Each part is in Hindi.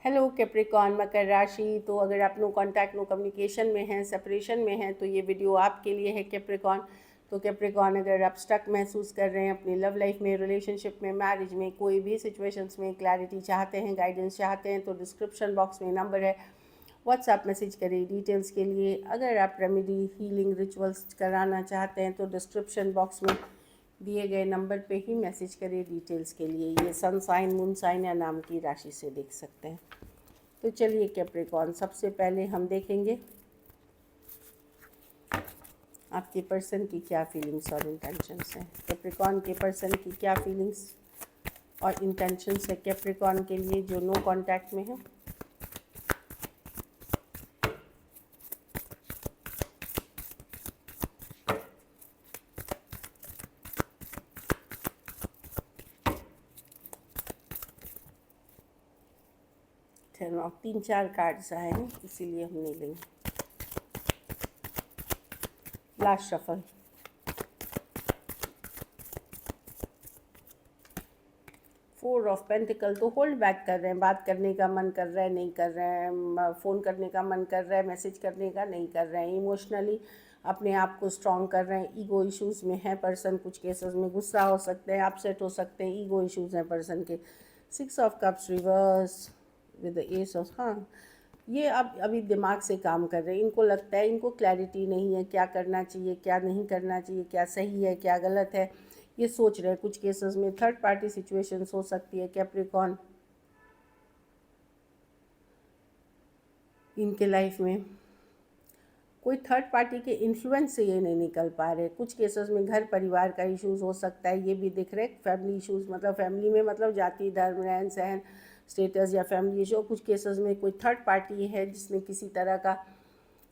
हेलो कैप्रिकॉन मकर राशि। तो अगर आप नो कांटेक्ट नो कम्युनिकेशन में हैं, सेपरेशन में हैं, तो ये वीडियो आपके लिए है कैप्रिकॉन। तो कैप्रिकॉन, अगर आप स्टक महसूस कर रहे हैं अपनी लव लाइफ में, रिलेशनशिप में, मैरिज में, कोई भी सिचुएशंस में क्लैरिटी चाहते हैं, गाइडेंस चाहते हैं, तो डिस्क्रिप्शन बॉक्स में नंबर है, व्हाट्सएप मैसेज करें डिटेल्स के लिए। अगर आप रेमेडी हीलिंग रिचुअल्स कराना चाहते हैं तो डिस्क्रिप्शन बॉक्स में दिए गए नंबर पे ही मैसेज करें डिटेल्स के लिए। ये सन साइन, मून साइन या नाम की राशि से देख सकते हैं। तो चलिए कैप्रिकॉन, सबसे पहले हम देखेंगे आपके पर्सन की क्या फीलिंग्स और इंटेंशंस हैं। कैप्रिकॉन के पर्सन की क्या फीलिंग्स और इंटेंशंस है कैप्रिकॉन के लिए जो नो कांटेक्ट में है। और 3-4 कार्ड्स आए हैं, इसीलिए हम नहीं लेंगे। Last shuffle. Four of pentacle. तो होल्ड बैक कर रहे हैं, बात करने का मन कर रहा है नहीं कर रहे हैं, फ़ोन करने का मन कर रहा है मैसेज करने का नहीं कर रहे हैं, इमोशनली अपने आप को स्ट्रॉन्ग कर रहे हैं। ईगो इश्यूज़ में है पर्सन, कुछ केसेस में गुस्सा हो सकते हैं, अपसेट हो सकते हैं, ईगो इश्यूज़ हैं पर्सन के। 6 of cups reverse with the S of, हाँ ये अब अभी दिमाग से काम कर रहे हैं। इनको लगता है, इनको क्लैरिटी नहीं है क्या करना चाहिए क्या नहीं करना चाहिए, क्या सही है क्या गलत है, ये सोच रहे हैं। कुछ केसेस में थर्ड पार्टी सिचुएशंस हो सकती है कैप्रिकॉन इनके लाइफ में। कोई थर्ड पार्टी के इन्फ्लुएंस से ये नहीं निकल पा रहे। कुछ केसेस में घर परिवार का इश्यूज़ हो सकता है, ये भी दिख रहे। फैमिली इश्यूज़ मतलब फैमिली में मतलब जाति धर्म रहन सहन स्टेटस या फैमिली इशू। कुछ केसेस में कोई थर्ड पार्टी है जिसने किसी तरह का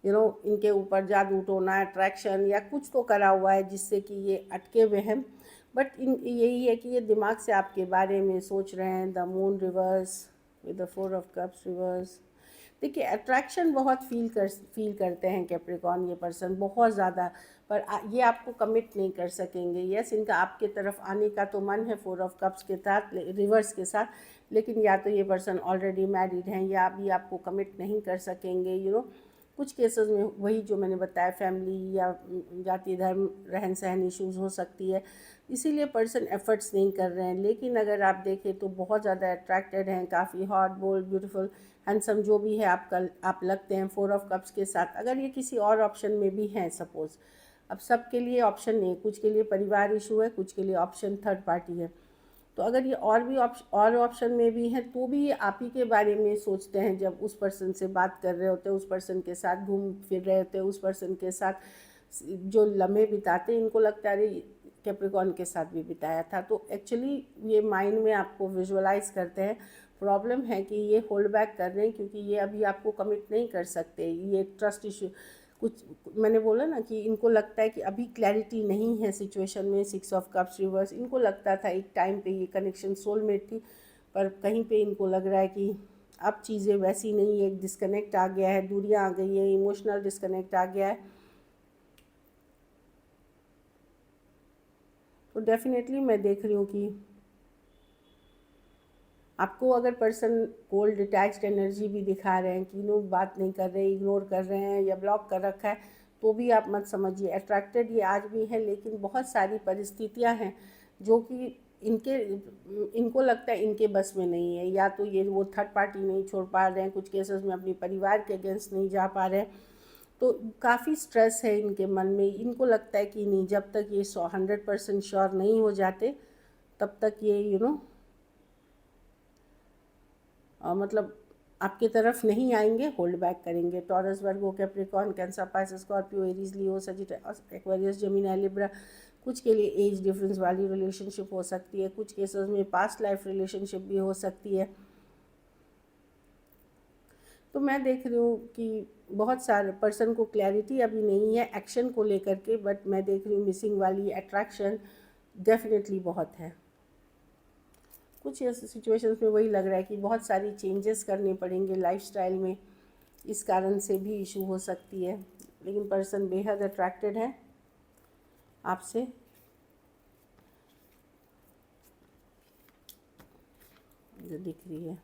इनके ऊपर जादू टोना अट्रैक्शन या कुछ तो करा हुआ है जिससे कि ये अटके हुए हैं। बट यही है कि ये दिमाग से आपके बारे में सोच रहे हैं। The moon reverse with the 4 of cups reverse. देखिए अट्रैक्शन बहुत फील करते हैं कैप्रिकॉन ये पर्सन बहुत ज़्यादा, पर ये आपको कमिट नहीं कर सकेंगे। यस, इनका आपके तरफ आने का तो मन है 4 ऑफ कप्स के साथ रिवर्स के साथ, लेकिन या तो ये पर्सन ऑलरेडी मैरिड हैं या अभी आपको कमिट नहीं कर सकेंगे। कुछ केसेस में वही जो मैंने बताया, फैमिली या जाति धर्म रहन सहन इश्यूज़ हो सकती है, इसीलिए पर्सन एफर्ट्स नहीं कर रहे हैं। लेकिन अगर आप देखें तो बहुत ज़्यादा अट्रैक्टेड हैं, काफ़ी हॉट बोल्ड ब्यूटीफुल हैंडसम जो भी है आप लगते हैं 4 ऑफ कप्स के साथ। अगर ये किसी और ऑप्शन में भी हैं सपोज़, अब सबके लिए ऑप्शन नहीं, कुछ के लिए परिवार इशू है, कुछ के लिए ऑप्शन थर्ड पार्टी है। तो अगर ये और भी ऑप्शन में भी हैं तो भी ये आप ही के बारे में सोचते हैं। जब उस पर्सन से बात कर रहे होते हैं, उस पर्सन के साथ घूम फिर रहे होते हैं, उस पर्सन के साथ जो लम्हे बिताते हैं, इनको लगता है अरे कैप्रिकॉन के साथ भी बिताया था। तो एक्चुअली ये माइंड में आपको विजुअलाइज करते हैं। प्रॉब्लम है कि ये होल्ड बैक कर रहे हैं क्योंकि ये अभी आपको कमिट नहीं कर सकते। ये ट्रस्ट इशू, कुछ मैंने बोला ना कि इनको लगता है कि अभी क्लैरिटी नहीं है सिचुएशन में। 6 ऑफ कप्स रिवर्स, इनको लगता था एक टाइम पे ये कनेक्शन सोलमेट थी, पर कहीं पे इनको लग रहा है कि अब चीज़ें वैसी नहीं है, एक डिस्कनेक्ट आ गया है, दूरियां आ गई है, इमोशनल डिस्कनेक्ट आ गया है। तो डेफिनेटली मैं देख रही हूँ कि आपको अगर पर्सन कोल्ड डिटैच्ड एनर्जी भी दिखा रहे हैं कि बात नहीं कर रहे, इग्नोर कर रहे हैं या ब्लॉक कर रखा है, तो भी आप मत समझिए। अट्रैक्टेड ये आज भी है, लेकिन बहुत सारी परिस्थितियां हैं जो कि इनको लगता है इनके बस में नहीं है। या तो ये वो थर्ड पार्टी नहीं छोड़ पा रहे हैं, कुछ केसेस में अपने परिवार के अगेंस्ट नहीं जा पा रहे हैं। तो काफ़ी स्ट्रेस है इनके मन में। इनको लगता है कि नहीं, जब तक ये 100% श्योर नहीं हो जाते तब तक ये मतलब आपकी तरफ नहीं आएंगे, होल्ड बैक करेंगे। Taurus, Virgo, Capricorn, Cancer, Pisces, Scorpio, Aries, Leo, Sagittarius, Aquarius, Gemini, Libra. कुछ के लिए एज डिफरेंस वाली रिलेशनशिप हो सकती है, कुछ केसेस में पास्ट लाइफ रिलेशनशिप भी हो सकती है। तो मैं देख रही हूँ कि बहुत सारे पर्सन को क्लैरिटी अभी नहीं है एक्शन को लेकर के, बट मैं देख रही हूँ मिसिंग वाली अट्रैक्शन डेफिनेटली बहुत है। कुछ ऐसे सिचुएशंस में वही लग रहा है कि बहुत सारी चेंजेस करने पड़ेंगे लाइफस्टाइल में, इस कारण से भी इशू हो सकती है। लेकिन पर्सन बेहद अट्रैक्टेड है आपसे। जो दिख रही है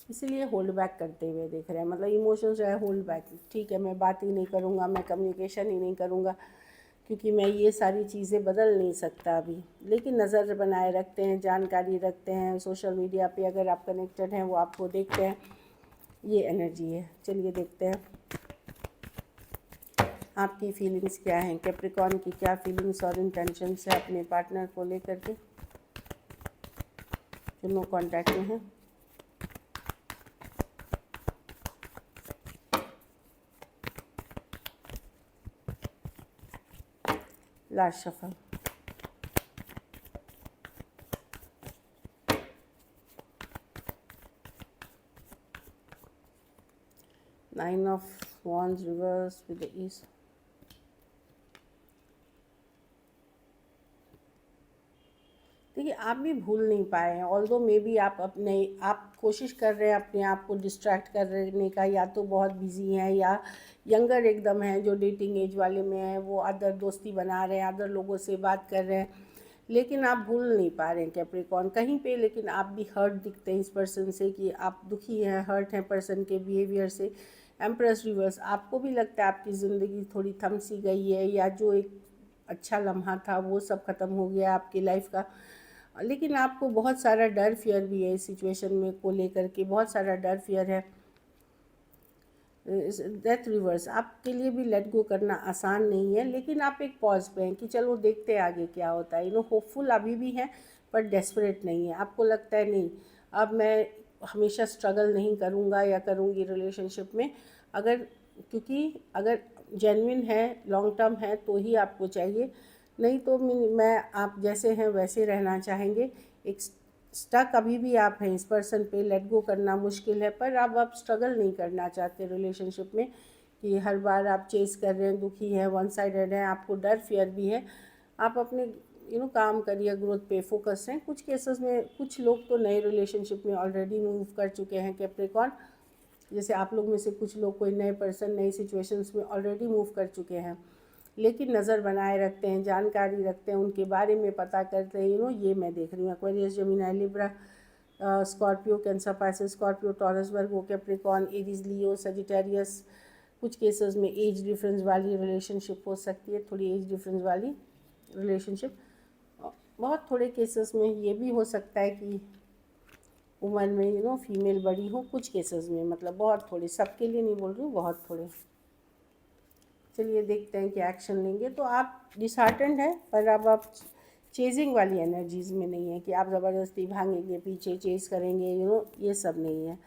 इसीलिए होल्ड बैक करते हुए दिख रहे हैं, मतलब इमोशंस जो है होल्ड बैक, ठीक है मैं बात ही नहीं करूँगा, मैं कम्युनिकेशन ही नहीं करूँगा, क्योंकि मैं ये सारी चीज़ें बदल नहीं सकता अभी। लेकिन नज़र बनाए रखते हैं, जानकारी रखते हैं, सोशल मीडिया पे अगर आप कनेक्टेड हैं वो आपको देखते हैं, ये एनर्जी है। चलिए देखते हैं आपकी फीलिंग्स क्या हैं, कैप्रिकॉर्न की क्या फीलिंग्स और इंटेंशंस है अपने पार्टनर को लेकर के, जो नो कॉन्टैक्ट में है। Last shuffle. Nine of wands reverse with the east. देखिए आप भी भूल नहीं पाए हैं, ऑल्दो मे बी आप कोशिश कर रहे हैं अपने आप को डिस्ट्रैक्ट करने का, या तो बहुत बिजी हैं या यंगर एकदम हैं जो डेटिंग एज वाले में हैं, वो अदर दोस्ती बना रहे हैं, अदर लोगों से बात कर रहे हैं, लेकिन आप भूल नहीं पा रहे हैं कैप्रिकॉर्न कहीं पे। लेकिन आप भी हर्ट दिखते हैं इस पर्सन से, कि आप दुखी हैं, हर्ट हैं पर्सन के बिहेवियर से। एम्प्रेस रिवर्स, आपको भी लगता है आपकी ज़िंदगी थोड़ी थम सी गई है, या जो एक अच्छा लम्हा था वो सब ख़त्म हो गया आपकी लाइफ का। लेकिन आपको बहुत सारा डर फियर भी है इस सिचुएशन में को लेकर के, बहुत सारा डर फियर है। डेथ रिवर्स, आपके लिए भी लेट गो करना आसान नहीं है, लेकिन आप एक पॉज पे हैं कि चलो देखते हैं आगे क्या होता है। होपफुल अभी भी हैं पर डेस्परेट नहीं है। आपको लगता है नहीं अब मैं हमेशा स्ट्रगल नहीं करूँगा या करूँगी रिलेशनशिप में, अगर क्योंकि अगर जेन्युइन है, लॉन्ग टर्म है तो ही आपको चाहिए, नहीं तो मैं आप जैसे हैं वैसे रहना चाहेंगे। एक स्टक अभी भी आप हैं इस पर्सन पे, लेट गो करना मुश्किल है, पर अब आप स्ट्रगल नहीं करना चाहते रिलेशनशिप में, कि हर बार आप चेस कर रहे हैं, दुखी हैं, वन साइडेड हैं, आपको डर फियर भी है। आप अपने काम करियर ग्रोथ पे फोकस हैं। कुछ केसेस में कुछ लोग तो नए रिलेशनशिप में ऑलरेडी मूव कर चुके हैं कैप्रिकॉर्न, जैसे आप लोग में से कुछ लोग कोई नए पर्सन नई सिचुएशंस में ऑलरेडी मूव कर चुके हैं, लेकिन नज़र बनाए रखते हैं, जानकारी रखते हैं, उनके बारे में पता करते हैं। ये मैं देख रही हूँ Aquarius, Gemini, Libra, Scorpio, Cancer, Pisces, Scorpio, Taurus, Virgo, Capricorn, Aries, Leo, Sagittarius. कुछ केसेस में एज डिफरेंस वाली रिलेशनशिप हो सकती है, थोड़ी एज डिफरेंस वाली रिलेशनशिप। बहुत थोड़े केसेस में ये भी हो सकता है कि उम्र में फीमेल बड़ी हो, कुछ केसेस में, मतलब बहुत थोड़े, सबके लिए नहीं बोल रही हूँ, बहुत थोड़े। चलिए देखते हैं कि एक्शन लेंगे। तो आप डिसहार्टेंड हैं, पर अब आप चेजिंग वाली एनर्जीज़ में नहीं है कि आप ज़बरदस्ती भागेंगे पीछे, चेज़ करेंगे, ये सब नहीं है।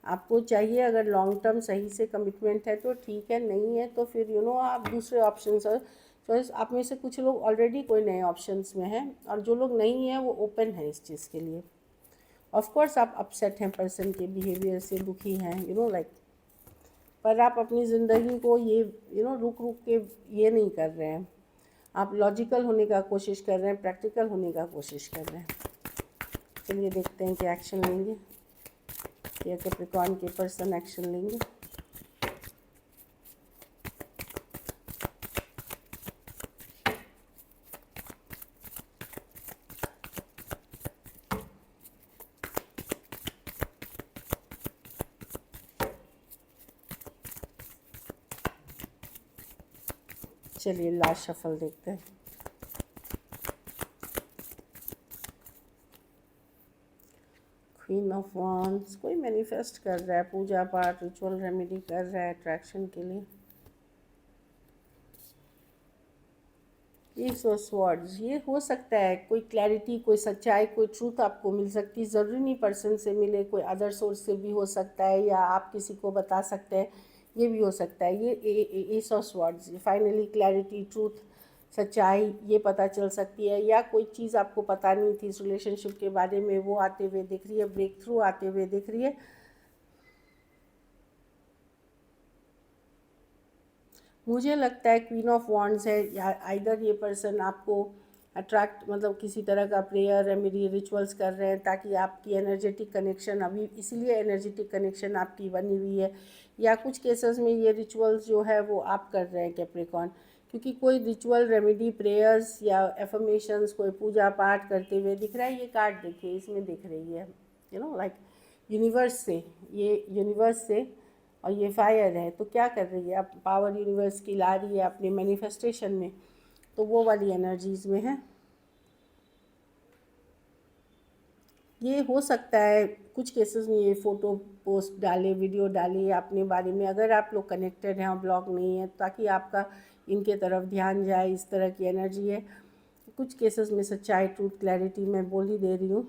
आपको चाहिए अगर लॉन्ग टर्म सही से कमिटमेंट है तो ठीक है, नहीं है तो फिर आप दूसरे ऑप्शंस और चॉइस। आप में से कुछ लोग ऑलरेडी कोई नए ऑप्शंस में हैं, और जो लोग नहीं हैं वो ओपन है इस चीज़ के लिए। ऑफ कोर्स आप अपसेट हैं पर्सन के बिहेवियर से, दुखी हैं लाइक, पर आप अपनी ज़िंदगी को ये रुक रुक के ये नहीं कर रहे हैं। आप लॉजिकल होने का कोशिश कर रहे हैं, प्रैक्टिकल होने का कोशिश कर रहे हैं। चलिए देखते हैं कि एक्शन लेंगे, या कैप्रिकॉर्न के पर्सन एक्शन लेंगे। चलिए लास्ट शफल देखते हैं। क्वीन ऑफ वांड्स, कोई मैनिफेस्ट कर रहा है, पूजा पाठ रिचुअल रेमेडी कर रहा है अट्रैक्शन के लिए। एस ऑफ स्वॉर्ड्स, ये हो सकता है कोई क्लैरिटी, कोई सच्चाई, कोई ट्रूथ आपको मिल सकती है। ज़रूरी नहीं पर्सन से मिले, कोई अदर सोर्स से भी हो सकता है, या आप किसी को बता सकते हैं, ये भी हो सकता है। ये S of swords, finally clarity, truth, सच्चाई ये पता चल सकती है, या कोई चीज़ आपको पता नहीं थी इस रिलेशनशिप के बारे में, वो आते हुए दिख रही है, ब्रेक थ्रू आते हुए दिख रही है। मुझे लगता है क्वीन ऑफ वॉन्ड्स है, या आइदर ये पर्सन आपको अट्रैक्ट, मतलब किसी तरह का प्रेयर रेमेडी रिचुअल्स कर रहे हैं ताकि आपकी एनर्जेटिक कनेक्शन, अभी इसलिए एनर्जेटिक कनेक्शन आपकी बनी हुई है, या कुछ केसेस में ये रिचुअल्स जो है वो आप कर रहे हैं कैप्रिकॉर्न, क्योंकि कोई रिचुअल रेमेडी प्रेयर्स या एफर्मेशंस, कोई पूजा पाठ करते हुए दिख रहा है। ये कार्ड देखिए, इसमें दिख रही है लाइक यूनिवर्स से, ये यूनिवर्स से, और ये फायर है तो क्या कर रही है, अब पावर यूनिवर्स की ला रही है अपने मैनिफेस्टेशन में, तो वो वाली एनर्जीज़ में है। ये हो सकता है कुछ केसेस में ये फ़ोटो पोस्ट डाले, वीडियो डाले अपने बारे में, अगर आप लोग कनेक्टेड हैं और ब्लॉग नहीं है, ताकि आपका इनके तरफ ध्यान जाए, इस तरह की एनर्जी है। कुछ केसेस में सच्चाई, ट्रूथ, क्लैरिटी मैं बोल ही दे रही हूँ।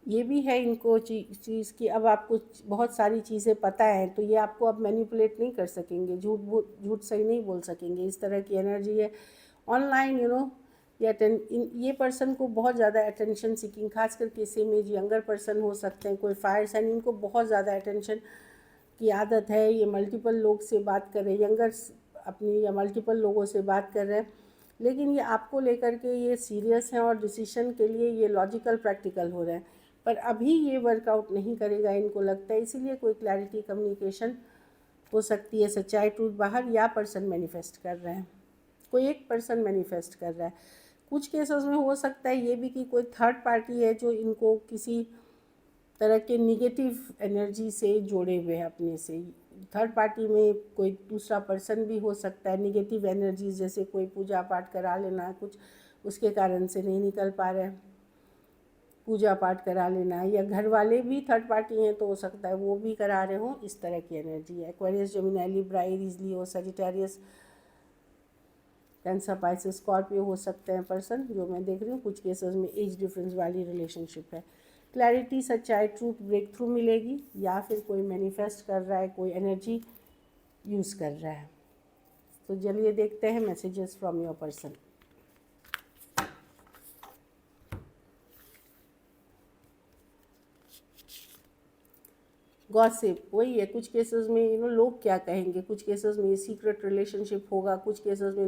ये भी है इनको चीज़ की अब आपको बहुत सारी चीज़ें पता है, तो ये आपको अब मैनिपुलेट नहीं कर सकेंगे, झूठ सही नहीं बोल सकेंगे, इस तरह की एनर्जी है। ऑनलाइन ये पर्सन को बहुत ज़्यादा अटेंशन सीकिंग, खासकर किसी में यंगर पर्सन हो सकते हैं, कोई फायर साइन, इनको बहुत ज़्यादा अटेंशन की आदत है। ये मल्टीपल लोग से बात कर रहे हैं, यंगर अपनी या मल्टीपल लोगों से बात कर रहे हैं, लेकिन ये आपको लेकर के ये सीरियस हैं और डिसीजन के लिए ये लॉजिकल प्रैक्टिकल हो रहे हैं, पर अभी ये वर्कआउट नहीं करेगा इनको लगता है, इसीलिए कोई क्लैरिटी कम्युनिकेशन हो सकती है, सच्चाई ट्रूथ बाहर या पर्सन मैनिफेस्ट कर रहे हैं, कोई एक पर्सन मैनिफेस्ट कर रहा है। कुछ केसेस में हो सकता है ये भी कि कोई थर्ड पार्टी है जो इनको किसी तरह के निगेटिव एनर्जी से जोड़े हुए हैं अपने से। थर्ड पार्टी में कोई दूसरा पर्सन भी हो सकता है, निगेटिव एनर्जी जैसे कोई पूजा पाठ करा लेना, कुछ उसके कारण से नहीं निकल पा रहे हैं, पूजा पाठ करा लेना, या घर वाले भी थर्ड पार्टी हैं तो हो सकता है वो भी करा रहे हों, इस तरह की एनर्जी है। Aquarius, Gemini, Libra, Aries, Leo, Sagittarius, cancer, Pisces, Scorpio हो सकते हैं पर्सन जो मैं देख रही हूँ। कुछ केसेस में एज डिफरेंस वाली रिलेशनशिप है। क्लैरिटी, सच्चाई, ट्रूथ, ब्रेक थ्रू मिलेगी, या फिर कोई मैनिफेस्ट कर रहा है, कोई एनर्जी यूज़ कर रहा है। तो चलिए देखते हैं messages from your person. Gossip वही है, कुछ केसेस में लोग क्या कहेंगे, कुछ केसेस में सीक्रेट रिलेशनशिप होगा, कुछ केसेस में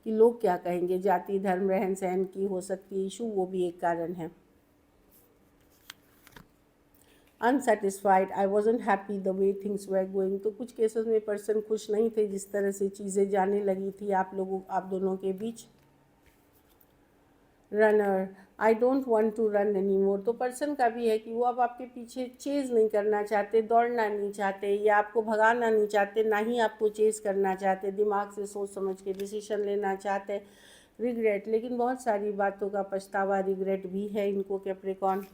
लोग क्या कहेंगे, जाति, धर्म, रहन सहन की हो सकती है इशू, वो भी एक कारण है। Unsatisfied, I wasn't happy the way things were going, तो कुछ केसेस में पर्सन खुश नहीं थे जिस तरह से चीज़ें जाने लगी थी आप दोनों के बीच। Runner, I don't want to run any more, तो पर्सन का भी है कि वो अब आपके पीछे चेज़ नहीं करना चाहते, दौड़ना नहीं चाहते, या आपको भगाना नहीं चाहते, ना ही आपको चेज़ करना चाहते, दिमाग से सोच समझ के डिसीजन लेना चाहते। रिग्रेट, लेकिन बहुत सारी बातों का पछतावा, रिग्रेट भी है इनको कैप्रिकॉर्न।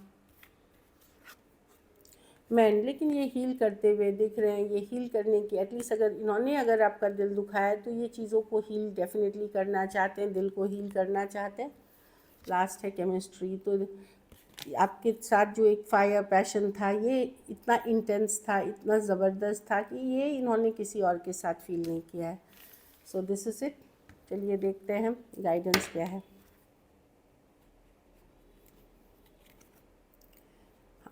मैन, लेकिन ये हील करते हुए दिख रहे हैं, ये हील करने की एटलीस्ट अगर आपका दिल दुखाया है तो ये चीज़ों को हील डेफिनेटली करना चाहते हैं, दिल को हील करना चाहते हैं। लास्ट है केमिस्ट्री, तो आपके साथ जो एक फायर पैशन था ये इतना इंटेंस था, इतना ज़बरदस्त था कि ये इन्होंने किसी और के साथ फील नहीं किया है। So this is it. चलिए देखते हैं गाइडेंस क्या है।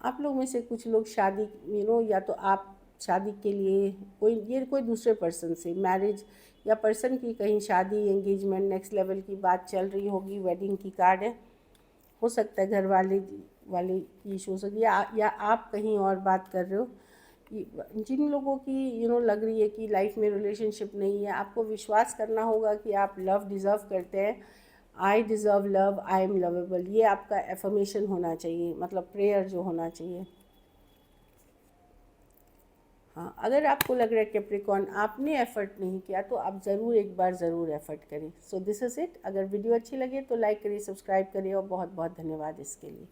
आप लोग में से कुछ लोग शादी या तो आप शादी के लिए कोई दूसरे पर्सन से मैरिज, या पर्सन की कहीं शादी, एंगेजमेंट, नेक्स्ट लेवल की बात चल रही होगी, वेडिंग की कार्ड है, हो सकता है घर वाले की इशू हो सकती है, या आप कहीं और बात कर रहे हो। जिन लोगों की लग रही है कि लाइफ में रिलेशनशिप नहीं है, आपको विश्वास करना होगा कि आप लव डिज़र्व करते हैं। I deserve love, I am lovable, ये आपका एफर्मेशन होना चाहिए, मतलब प्रेयर जो होना चाहिए। हाँ, अगर आपको लग रहा है कैप्रिकॉर्न आपने एफ़र्ट नहीं किया तो आप ज़रूर एक बार ज़रूर एफ़र्ट करें। So this is it. अगर वीडियो अच्छी लगे तो लाइक करिए, सब्सक्राइब करिए, और बहुत बहुत धन्यवाद इसके लिए।